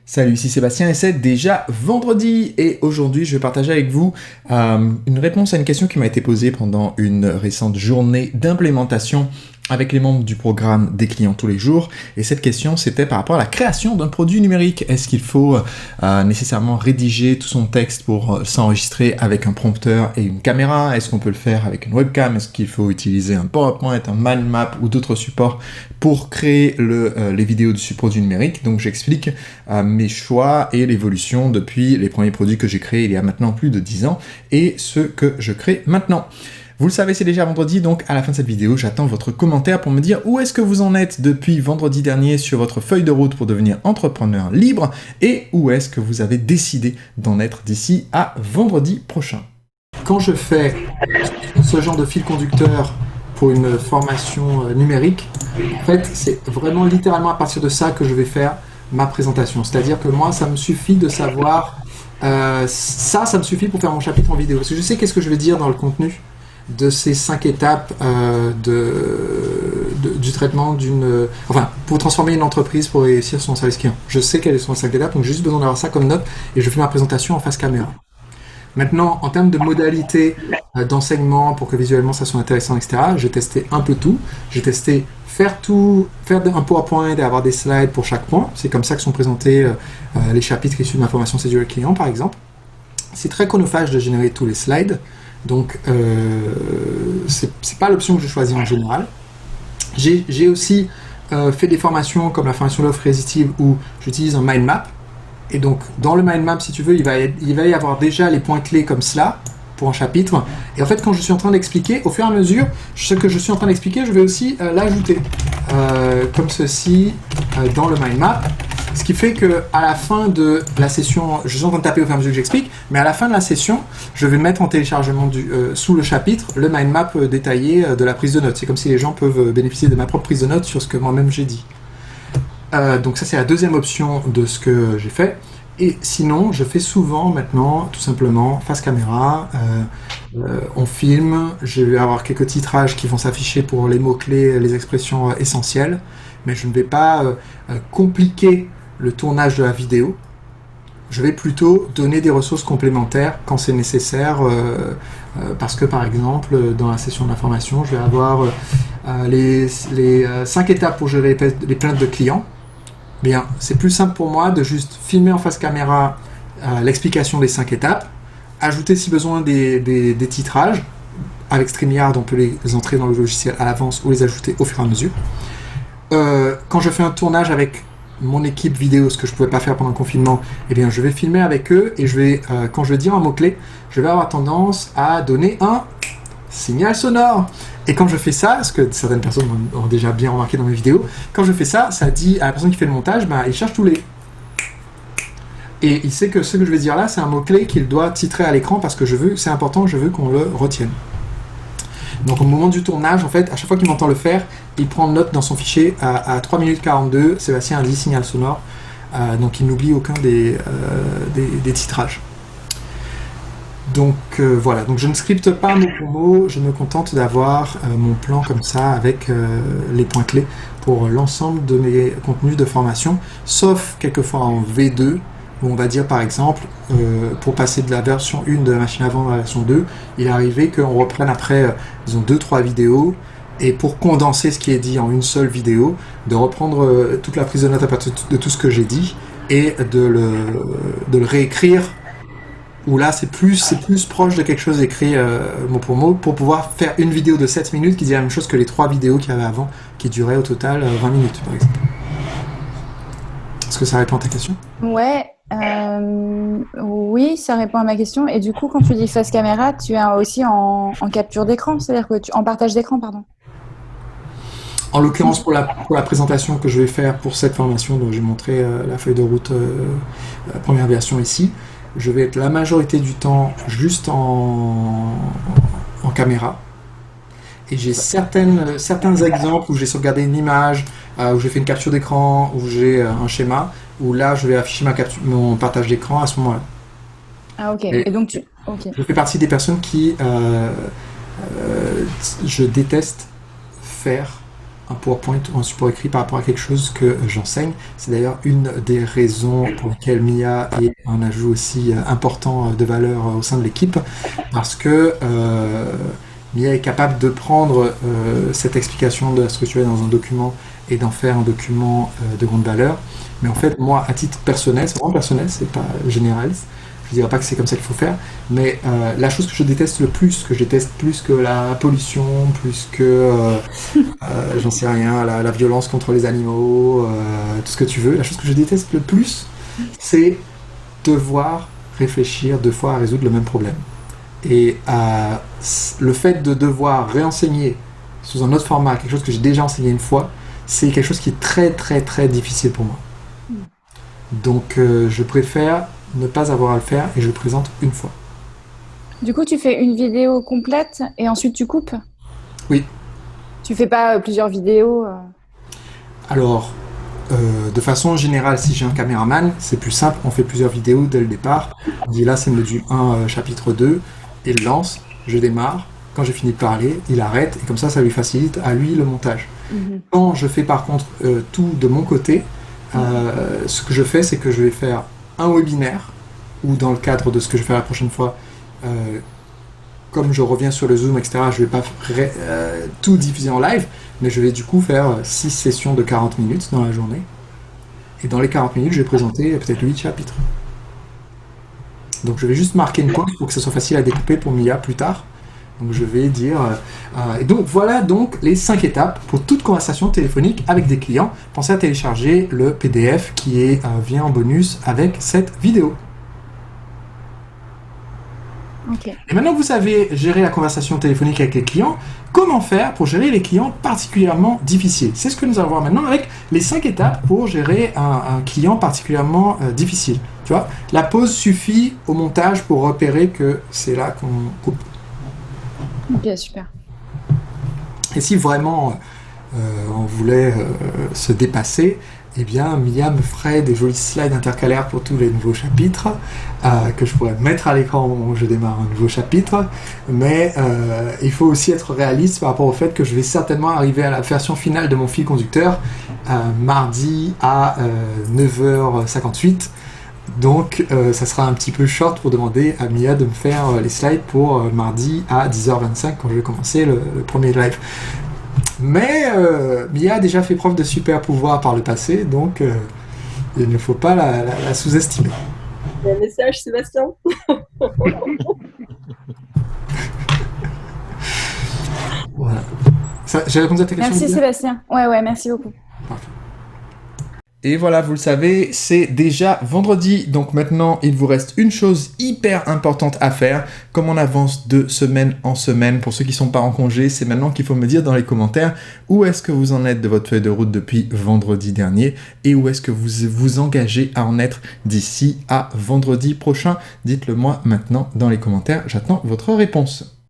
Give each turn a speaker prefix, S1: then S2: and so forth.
S1: Salut, ici Sébastien et c'est déjà vendredi et aujourd'hui je vais partager avec vous une réponse à une question qui m'a été posée pendant une récente journée d'implémentation avec les membres du programme des clients tous les jours. Et cette question c'était par rapport à la création d'un produit numérique. Est-ce qu'il faut nécessairement rédiger tout son texte pour s'enregistrer avec un prompteur et une caméra? Est-ce qu'on peut le faire avec une webcam? Est-ce qu'il faut utiliser un PowerPoint, un mind map ou d'autres supports pour créer les vidéos de ce produit numérique? Donc j'explique mes choix et l'évolution depuis les premiers produits que j'ai créés il y a maintenant plus de 10 ans et ceux que je crée maintenant. Vous le savez, c'est déjà vendredi, donc à la fin de cette vidéo, j'attends votre commentaire pour me dire où est-ce que vous en êtes depuis vendredi dernier sur votre feuille de route pour devenir entrepreneur libre et où est-ce que vous avez décidé d'en être d'ici à vendredi prochain. Quand je fais ce genre de fil conducteur pour une formation numérique, en fait, c'est vraiment littéralement à partir de ça que je vais faire ma présentation. C'est-à-dire que moi, ça me suffit de savoir... ça me suffit pour faire mon chapitre en vidéo. Parce que je sais qu'est-ce que je vais dire dans le contenu de ces 5 étapes du traitement d'une... Enfin, pour transformer une entreprise pour réussir son service client. Je sais quelles sont les 5 étapes, donc j'ai juste besoin d'avoir ça comme note et je fais ma présentation en face caméra. Maintenant, en termes de modalités d'enseignement pour que visuellement ça soit intéressant, etc., j'ai testé un peu tout. J'ai testé faire un PowerPoint et avoir des slides pour chaque point. C'est comme ça que sont présentés les chapitres issus de ma formation séduire le client, par exemple. C'est très chronophage de générer tous les slides. Donc, c'est pas l'option que je choisis en général. J'ai aussi fait des formations comme la formation l'offre irrésistible où j'utilise un mind map. Et donc, dans le mind map, si tu veux, il va y avoir déjà les points clés comme cela pour un chapitre. Et en fait, quand je suis en train d'expliquer, au fur et à mesure, ce que je suis en train d'expliquer, je vais aussi l'ajouter comme ceci dans le mind map. Ce qui fait que à la fin de la session, je suis en train de taper au fur et à mesure que j'explique, mais à la fin de la session, je vais mettre en téléchargement sous le chapitre le mind map détaillé de la prise de notes. C'est comme si les gens peuvent bénéficier de ma propre prise de notes sur ce que moi-même j'ai dit. Donc ça, c'est la deuxième option de ce que j'ai fait. Et sinon, je fais souvent maintenant, tout simplement, face caméra, on filme, je vais avoir quelques titrages qui vont s'afficher pour les mots-clés, les expressions essentielles, mais je ne vais pas compliquer le tournage de la vidéo. Je vais plutôt donner des ressources complémentaires quand c'est nécessaire, parce que par exemple, dans la session d'information, je vais avoir les 5 étapes pour gérer les plaintes de clients. Bien, c'est plus simple pour moi de juste filmer en face caméra l'explication des 5 étapes, ajouter si besoin des titrages. Avec StreamYard, on peut les entrer dans le logiciel à l'avance ou les ajouter au fur et à mesure. Quand je fais un tournage avec mon équipe vidéo, ce que je ne pouvais pas faire pendant le confinement, eh bien, je vais filmer avec eux et quand je vais dire un mot-clé, je vais avoir tendance à donner un signal sonore. Et quand je fais ça, ce que certaines personnes ont déjà bien remarqué dans mes vidéos, quand je fais ça, ça dit à la personne qui fait le montage, il cherche tous les... Et il sait que ce que je vais dire là, c'est un mot-clé qu'il doit titrer à l'écran parce que c'est important, je veux qu'on le retienne. Donc au moment du tournage, en fait, à chaque fois qu'il m'entend le faire, il prend note dans son fichier à 3 minutes 42, Sébastien a dit signal sonore, donc il n'oublie aucun des titrages. Donc voilà, donc je ne scripte pas mot pour mot, je me contente d'avoir mon plan comme ça avec les points clés pour l'ensemble de mes contenus de formation, sauf quelquefois en V2, où on va dire par exemple, pour passer de la version 1 de la machine à vendre à la version 2, il est arrivé qu'on reprenne après, disons 2-3 vidéos, et pour condenser ce qui est dit en une seule vidéo, de reprendre toute la prise de notes à partir de tout ce que j'ai dit, et de le réécrire, où là c'est plus proche de quelque chose écrit mot pour mot, pour pouvoir faire une vidéo de 7 minutes qui dit la même chose que les 3 vidéos qu'il y avait avant, qui duraient au total 20 minutes par exemple. Est-ce que ça répond à ta question?
S2: Ouais, oui, ça répond à ma question. Et du coup, quand tu dis face caméra, tu es aussi en capture d'écran, c'est-à-dire que en partage d'écran, pardon.
S1: En l'occurrence, pour la présentation que je vais faire pour cette formation, dont j'ai montré la feuille de route, la première version ici, je vais être la majorité du temps juste en caméra. Et j'ai certains exemples où j'ai sauvegardé une image, où j'ai fait une capture d'écran, où j'ai un schéma, où là je vais afficher mon partage d'écran à ce moment-là.
S2: Ah ok.
S1: Et
S2: Et donc ok.
S1: je fais partie des personnes qui je déteste faire un PowerPoint ou un support écrit par rapport à quelque chose que j'enseigne. C'est d'ailleurs une des raisons pour lesquelles Mia est un ajout aussi important de valeur au sein de l'équipe, parce que Mia est capable de prendre cette explication, de la structurer dans un document et d'en faire un document de grande valeur. Mais en fait, moi, à titre personnel, c'est vraiment personnel, c'est pas généraliste, je dirais pas que c'est comme ça qu'il faut faire, mais la chose que je déteste le plus, que je déteste plus que la pollution, plus que, j'en sais rien, la violence contre les animaux, tout ce que tu veux, la chose que je déteste le plus, c'est devoir réfléchir 2 fois à résoudre le même problème. Et le fait de devoir réenseigner sous un autre format quelque chose que j'ai déjà enseigné une fois, c'est quelque chose qui est très très très difficile pour moi. Donc je préfère ne pas avoir à le faire et je le présente une fois.
S2: Du coup, tu fais une vidéo complète et ensuite tu coupes?
S1: Oui.
S2: Tu fais pas plusieurs vidéos
S1: Alors, de façon générale, si j'ai un caméraman, c'est plus simple, on fait plusieurs vidéos dès le départ. On dit là, c'est module 1, chapitre 2, il lance, je démarre. Quand j'ai fini de parler, il arrête, et comme ça lui facilite à lui le montage. Quand je fais par contre tout de mon côté, ce que je fais, c'est que je vais faire un webinaire, ou dans le cadre de ce que je vais faire la prochaine fois, comme je reviens sur le Zoom, etc., je ne vais pas tout diffuser en live, mais je vais du coup faire 6 sessions de 40 minutes dans la journée. Et dans les 40 minutes, je vais présenter peut-être 8 chapitres. Donc je vais juste marquer une pause pour que ça soit facile à découper pour Mia plus tard. Donc je vais dire... et donc voilà donc les 5 étapes pour toute conversation téléphonique avec des clients. Pensez à télécharger le PDF qui vient en bonus avec cette vidéo.
S2: Okay.
S1: Et maintenant que vous savez gérer la conversation téléphonique avec les clients, comment faire pour gérer les clients particulièrement difficiles? C'est ce que nous allons voir maintenant avec les 5 étapes pour gérer un client particulièrement difficile. Tu vois, la pause suffit au montage pour repérer que c'est là qu'on coupe.
S2: Ok, super.
S1: Et si vraiment on voulait se dépasser, eh bien, Mia me ferait des jolis slides intercalaires pour tous les nouveaux chapitres que je pourrais mettre à l'écran au moment où je démarre un nouveau chapitre. Mais il faut aussi être réaliste par rapport au fait que je vais certainement arriver à la version finale de mon fil conducteur mardi à 9h58. Donc, ça sera un petit peu short pour demander à Mia de me faire les slides pour mardi à 10h25 quand je vais commencer le premier live. Mais Mia a déjà fait preuve de super pouvoir par le passé, donc il ne faut pas la sous-estimer.
S3: Il y a un message, Sébastien.
S1: Voilà. J'ai répondu à ta question.
S2: Merci Sébastien. Ouais, merci beaucoup.
S1: Parfait. Et voilà, vous le savez, c'est déjà vendredi, donc maintenant il vous reste une chose hyper importante à faire. Comme on avance de semaine en semaine, pour ceux qui ne sont pas en congé, c'est maintenant qu'il faut me dire dans les commentaires où est-ce que vous en êtes de votre feuille de route depuis vendredi dernier et où est-ce que vous vous engagez à en être d'ici à vendredi prochain. Dites-le moi maintenant dans les commentaires, j'attends votre réponse.